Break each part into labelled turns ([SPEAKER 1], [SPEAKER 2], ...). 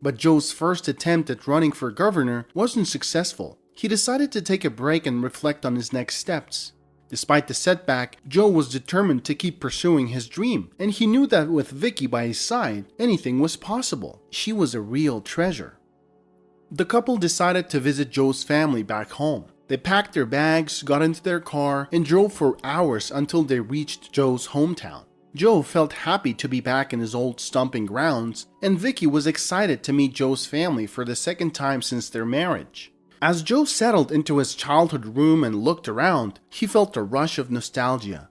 [SPEAKER 1] But Joe's first attempt at running for governor wasn't successful. He decided to take a break and reflect on his next steps. Despite the setback, Joe was determined to keep pursuing his dream, and he knew that with Vicky by his side, anything was possible. She was a real treasure. The couple decided to visit Joe's family back home. They packed their bags, got into their car, and drove for hours until they reached Joe's hometown. Joe felt happy to be back in his old stomping grounds, and Vicky was excited to meet Joe's family for the second time since their marriage. As Joe settled into his childhood room and looked around, he felt a rush of nostalgia.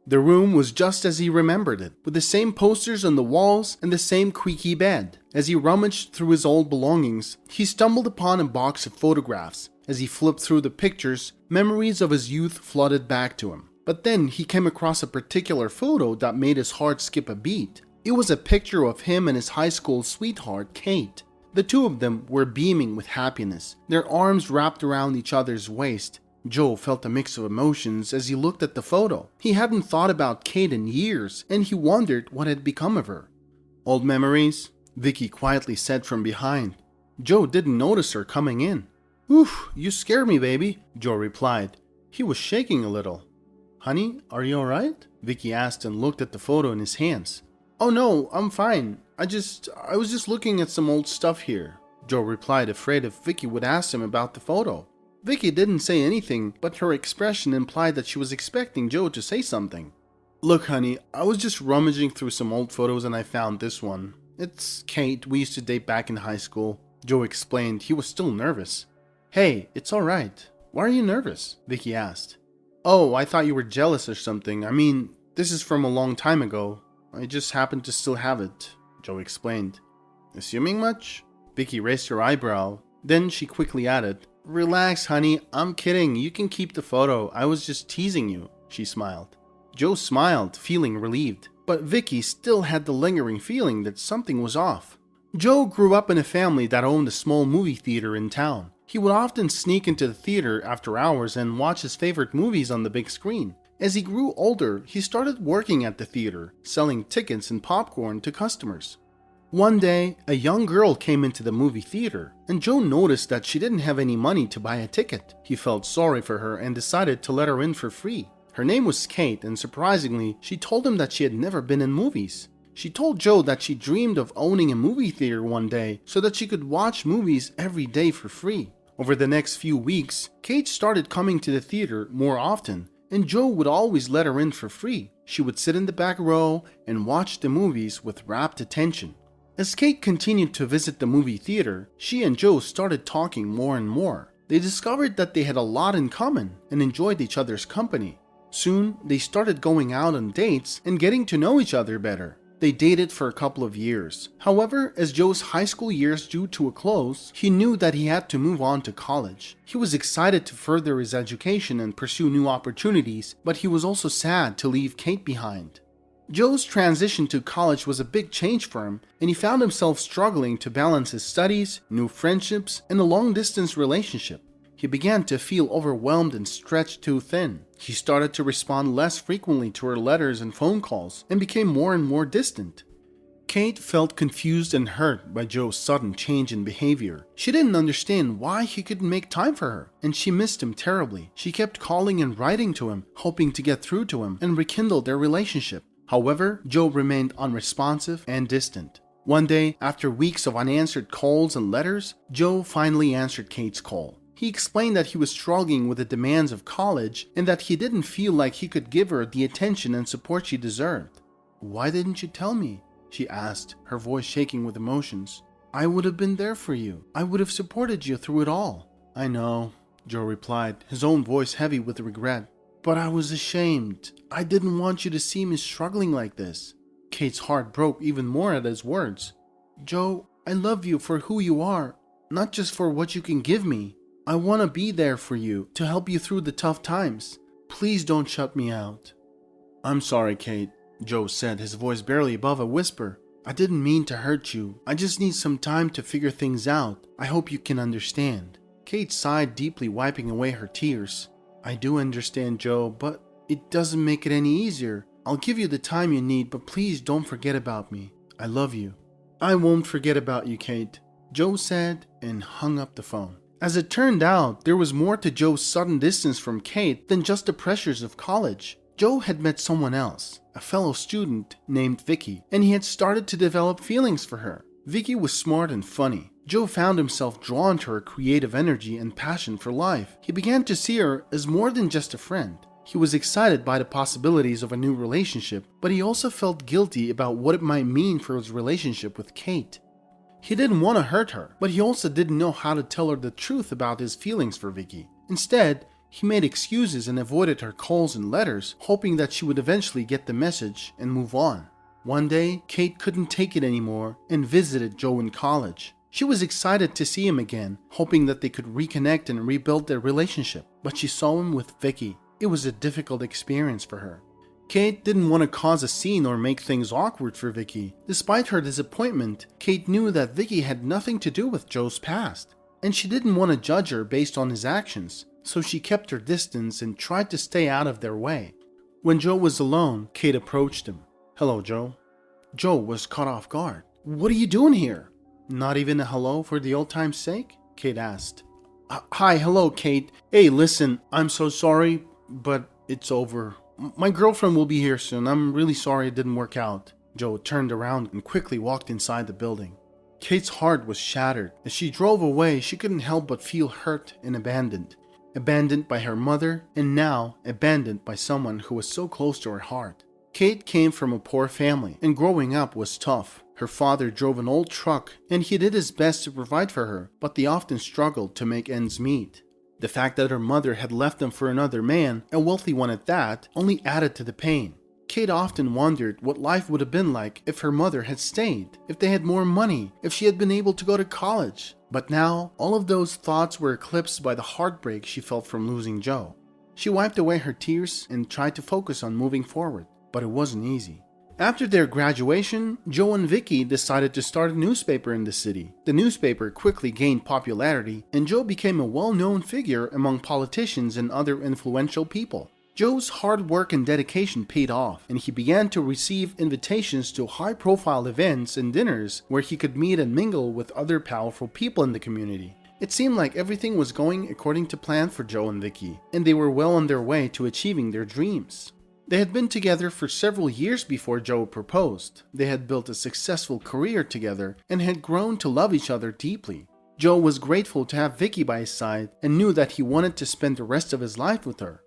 [SPEAKER 1] The room was just as he remembered it, with the same posters on the walls and the same creaky bed. As he rummaged through his old belongings, he stumbled upon a box of photographs. As he flipped through the pictures, memories of his youth flooded back to him. But then he came across a particular photo that made his heart skip a beat. It was a picture of him and his high school sweetheart, Kate. The two of them were beaming with happiness, their arms wrapped around each other's waist. Joe felt a mix of emotions as he looked at the photo. He hadn't thought about Kate in years, and he wondered what had become of her. "Old memories?" Vicky quietly said from behind. Joe didn't notice her coming in. "Oof, you scare me, baby," Joe replied. He was shaking a little. "Honey, are you alright?" Vicky asked and looked at the photo in his hands. "Oh no, I'm fine. I was just looking at some old stuff here," Joe replied, afraid if Vicky would ask him about the photo. Vicky didn't say anything, but her expression implied that she was expecting Joe to say something. "Look, honey, I was just rummaging through some old photos and I found this one. It's Kate, we used to date back in high school," Joe explained. He was still nervous. "Hey, it's alright. Why are you nervous?" Vicky asked. "Oh, I thought you were jealous or something. I mean, this is from a long time ago. I just happen to still have it," Joe explained. "Assuming much?" Vicky raised her eyebrow. Then she quickly added, "Relax, honey. I'm kidding. You can keep the photo. I was just teasing you," she smiled. Joe smiled, feeling relieved. But Vicky still had the lingering feeling that something was off. Joe grew up in a family that owned a small movie theater in town. He would often sneak into the theater after hours and watch his favorite movies on the big screen. As he grew older, he started working at the theater, selling tickets and popcorn to customers. One day, a young girl came into the movie theater, and Joe noticed that she didn't have any money to buy a ticket. He felt sorry for her and decided to let her in for free. Her name was Kate, and surprisingly, she told him that she had never been in movies. She told Joe that she dreamed of owning a movie theater one day so that she could watch movies every day for free. Over the next few weeks, Kate started coming to the theater more often, and Joe would always let her in for free. She would sit in the back row and watch the movies with rapt attention. As Kate continued to visit the movie theater, she and Joe started talking more and more. They discovered that they had a lot in common and enjoyed each other's company. Soon, they started going out on dates and getting to know each other better. They dated for a couple of years. However, as Joe's high school years drew to a close, he knew that he had to move on to college. He was excited to further his education and pursue new opportunities, but he was also sad to leave Kate behind. Joe's transition to college was a big change for him, and he found himself struggling to balance his studies, new friendships, and a long-distance relationship. He began to feel overwhelmed and stretched too thin. He started to respond less frequently to her letters and phone calls and became more and more distant. Kate felt confused and hurt by Joe's sudden change in behavior. She didn't understand why he couldn't make time for her, and she missed him terribly. She kept calling and writing to him, hoping to get through to him and rekindle their relationship. However, Joe remained unresponsive and distant. One day, after weeks of unanswered calls and letters, Joe finally answered Kate's call. He explained that he was struggling with the demands of college and that he didn't feel like he could give her the attention and support she deserved. "Why didn't you tell me?" she asked, her voice shaking with emotions. "I would have been there for you. I would have supported you through it all." "I know," Joe replied, his own voice heavy with regret. "But I was ashamed. I didn't want you to see me struggling like this." Kate's heart broke even more at his words. "Joe, I love you for who you are, not just for what you can give me. I want to be there for you, to help you through the tough times. Please don't shut me out." "I'm sorry, Kate," Joe said, his voice barely above a whisper. "I didn't mean to hurt you. I just need some time to figure things out. I hope you can understand." Kate sighed deeply, wiping away her tears. "I do understand, Joe, but it doesn't make it any easier. I'll give you the time you need, but please don't forget about me. I love you." I won't forget about you, Kate, Joe said and hung up the phone. As it turned out, there was more to Joe's sudden distance from Kate than just the pressures of college. Joe had met someone else, a fellow student named Vicky, and he had started to develop feelings for her. Vicky was smart and funny. Joe found himself drawn to her creative energy and passion for life. He began to see her as more than just a friend. He was excited by the possibilities of a new relationship, but he also felt guilty about what it might mean for his relationship with Kate. He didn't want to hurt her, but he also didn't know how to tell her the truth about his feelings for Vicky. Instead, he made excuses and avoided her calls and letters, hoping that she would eventually get the message and move on. One day, Kate couldn't take it anymore and visited Joe in college. She was excited to see him again, hoping that they could reconnect and rebuild their relationship, but she saw him with Vicky. It was a difficult experience for her. Kate didn't want to cause a scene or make things awkward for Vicky. Despite her disappointment, Kate knew that Vicky had nothing to do with Joe's past, and she didn't want to judge her based on his actions, so she kept her distance and tried to stay out of their way. When Joe was alone, Kate approached him. "Hello, Joe." Joe was caught off guard. "What are you doing here?" "Not even a hello for the old time's sake?" Kate asked. Hi, hello, Kate. Hey, listen, I'm so sorry, but it's over. My girlfriend will be here soon. I'm really sorry it didn't work out." Joe turned around and quickly walked inside the building. Kate's heart was shattered. As she drove away, she couldn't help but feel hurt and abandoned. Abandoned by her mother, and now abandoned by someone who was so close to her heart. Kate came from a poor family, and growing up was tough. Her father drove an old truck, and he did his best to provide for her, but they often struggled to make ends meet. The fact that her mother had left them for another man, a wealthy one at that, only added to the pain. Kate often wondered what life would have been like if her mother had stayed, if they had more money, if she had been able to go to college. But now, all of those thoughts were eclipsed by the heartbreak she felt from losing Joe. She wiped away her tears and tried to focus on moving forward, but it wasn't easy. After their graduation, Joe and Vicky decided to start a newspaper in the city. The newspaper quickly gained popularity, and Joe became a well-known figure among politicians and other influential people. Joe's hard work and dedication paid off, and he began to receive invitations to high-profile events and dinners where he could meet and mingle with other powerful people in the community. It seemed like everything was going according to plan for Joe and Vicky, and they were well on their way to achieving their dreams. They had been together for several years before Joe proposed. They had built a successful career together and had grown to love each other deeply. Joe was grateful to have Vicky by his side and knew that he wanted to spend the rest of his life with her.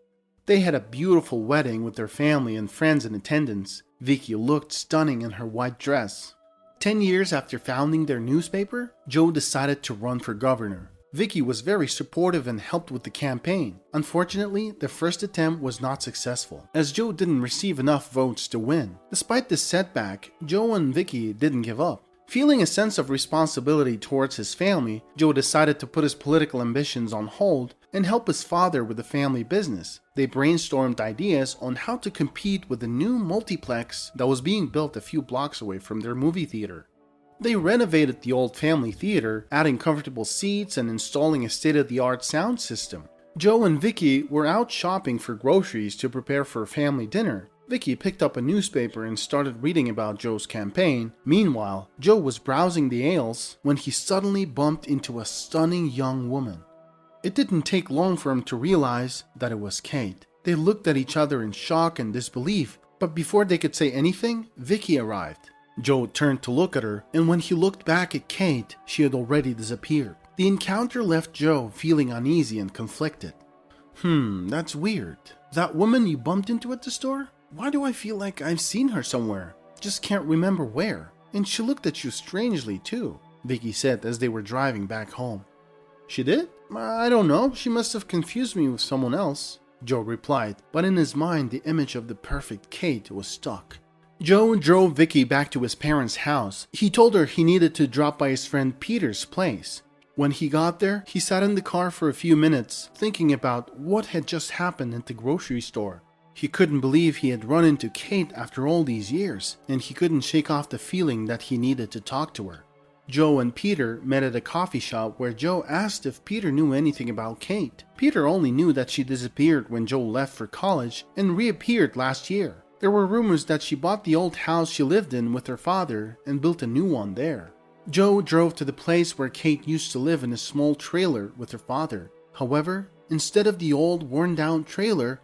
[SPEAKER 1] They had a beautiful wedding with their family and friends in attendance. Vicky looked stunning in her white dress. 10 years after founding their newspaper, Joe decided to run for governor. Vicky was very supportive and helped with the campaign. Unfortunately, the first attempt was not successful, as Joe didn't receive enough votes to win. Despite this setback, Joe and Vicky didn't give up. Feeling a sense of responsibility towards his family, Joe decided to put his political ambitions on hold and help his father with the family business. They brainstormed ideas on how to compete with the new multiplex that was being built a few blocks away from their movie theater. They renovated the old family theater, adding comfortable seats and installing a state-of-the-art sound system. Joe and Vicky were out shopping for groceries to prepare for a family dinner. Vicky picked up a newspaper and started reading about Joe's campaign. Meanwhile, Joe was browsing the aisles when he suddenly bumped into a stunning young woman. It didn't take long for him to realize that it was Kate. They looked at each other in shock and disbelief, but before they could say anything, Vicky arrived. Joe turned to look at her, and when he looked back at Kate, she had already disappeared. The encounter left Joe feeling uneasy and conflicted. That's weird. That woman you bumped into at the store? Why do I feel like I've seen her somewhere? Just can't remember where. And she looked at you strangely too, Vicky said as they were driving back home. She did? I don't know. She must have confused me with someone else, Joe replied, but in his mind the image of the perfect Kate was stuck. Joe drove Vicky back to his parents' house. He told her he needed to drop by his friend Peter's place. When he got there, he sat in the car for a few minutes, thinking about what had just happened at the grocery store. He couldn't believe he had run into Kate after all these years, and he couldn't shake off the feeling that he needed to talk to her. Joe and Peter met at a coffee shop where Joe asked if Peter knew anything about Kate. Peter only knew that she disappeared when Joe left for college and reappeared last year. There were rumors that she bought the old house she lived in with her father and built a new one there. Joe drove to the place where Kate used to live in a small trailer with her father. However, instead of the old worn-down trailer,